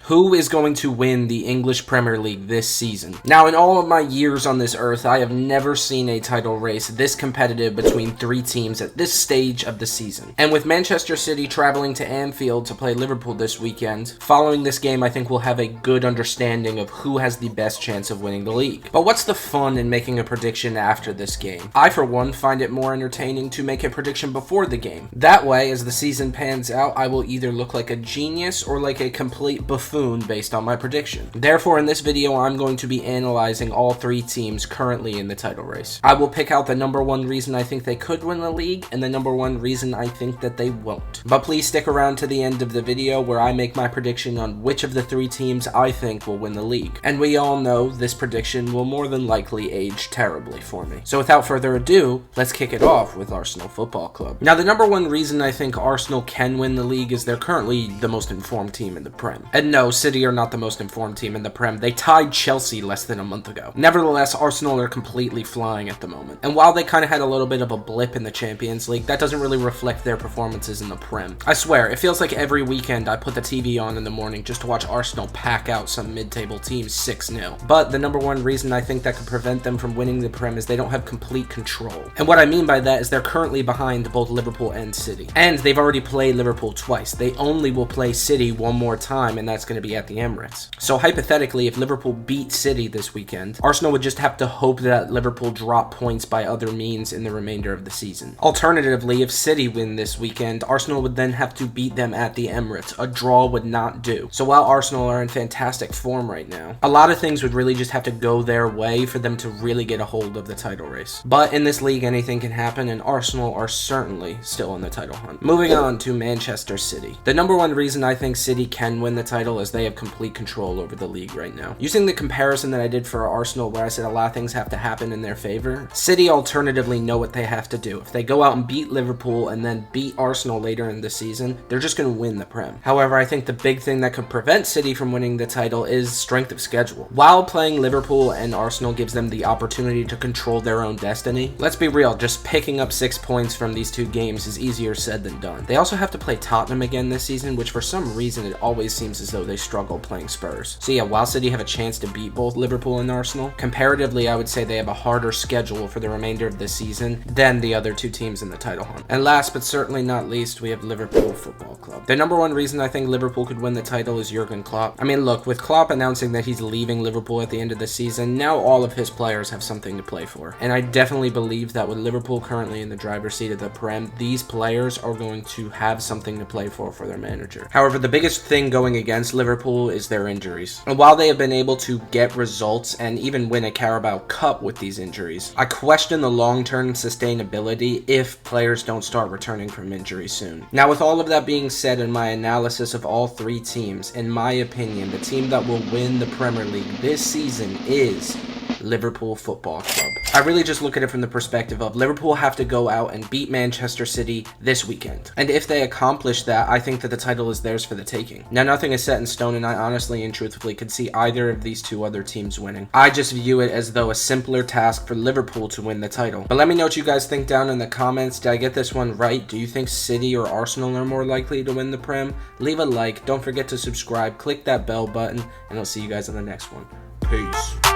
Who is going to win the English Premier League this season? Now, in all of my years on this earth, I have never seen a title race this competitive between three teams at this stage of the season. And with Manchester City traveling to Anfield to play Liverpool this weekend, following this game, I think we'll have a good understanding of who has the best chance of winning the league. But what's the fun in making a prediction after this game? I, for one, find it more entertaining to make a prediction before the game. That way, as the season pans out, I will either look like a genius or like a complete buffoon based on my prediction. Therefore, in this video, I'm going to be analyzing all three teams currently in the title race. I will pick out the number one reason I think they could win the league and the number one reason I think that they won't. But please stick around to the end of the video where I make my prediction on which of the three teams I think will win the league. And we all know this prediction will more than likely age terribly for me. So without further ado, let's kick it off with Arsenal Football Club. Now, the number one reason I think Arsenal can win the league is they're currently the most informed team in the Prem. And no, City are not the most informed team in the Prem. They tied Chelsea less than a month ago. Nevertheless, Arsenal are completely flying at the moment. And while they kind of had a little bit of a blip in the Champions League, that doesn't really reflect their performances in the Prem. I swear, it feels like every weekend I put the TV on in the morning just to watch Arsenal pack out some mid-table teams 6-0. But the number one reason I think that could prevent them from winning the Prem is they don't have complete control. And what I mean by that is they're currently behind both Liverpool and City. And they've already played Liverpool twice. They only will play City one more time, and that's going to be at the Emirates. So hypothetically, if Liverpool beat City this weekend, Arsenal would just have to hope that Liverpool drop points by other means in the remainder of the season. Alternatively, if City win this weekend, Arsenal would then have to beat them at the Emirates. A draw would not do. So while Arsenal are in fantastic form right now, a lot of things would really just have to go their way for them to really get a hold of the title race. But in this league, anything can happen, and Arsenal are certainly still in the title hunt. Moving on to Manchester City. The number one reason I think City can win the title is they have complete control over the league right now. Using the comparison that I did for Arsenal where I said a lot of things have to happen in their favor, City alternatively know what they have to do. If they go out and beat Liverpool and then beat Arsenal later in the season, they're just going to win the Prem. However, I think the big thing that could prevent City from winning the title is strength of schedule. While playing Liverpool and Arsenal gives them the opportunity to control their own destiny, let's be real, just picking up 6 points from these two games is easier said than done. They also have to play Tottenham again this season, which for some reason it always seems as though they struggle playing Spurs. So yeah, while City have a chance to beat both Liverpool and Arsenal, comparatively I would say they have a harder schedule for the remainder of the season than the other two teams in the title hunt. And last but certainly not least, we have Liverpool Football Club. The number one reason I think Liverpool could win the title is Jurgen Klopp. I mean, look, with Klopp announcing that he's leaving Liverpool at the end of the season, now all of his players have something to play for. And I definitely believe that with Liverpool currently in the driver's seat of the Prem, these players are going to have something to play for their manager. However, the biggest thing going against Liverpool is their injuries. And while they have been able to get results and even win a Carabao Cup with these injuries, I question the long-term sustainability if players don't start returning from injury soon. Now, with all of that being said, in my analysis of all three teams, in my opinion, the team that will win the Premier League this season is Liverpool Football Club. I really just look at it from the perspective of Liverpool have to go out and beat Manchester City this weekend. And if they accomplish that, I think that the title is theirs for the taking. Now, nothing is set in stone, and I honestly and truthfully could see either of these two other teams winning. I just view it as though a simpler task for Liverpool to win the title. But let me know what you guys think down in the comments. Did I get this one right? Do you think City or Arsenal are more likely to win the Prem? Leave a like, don't forget to subscribe, click that bell button, and I'll see you guys on the next one. Peace.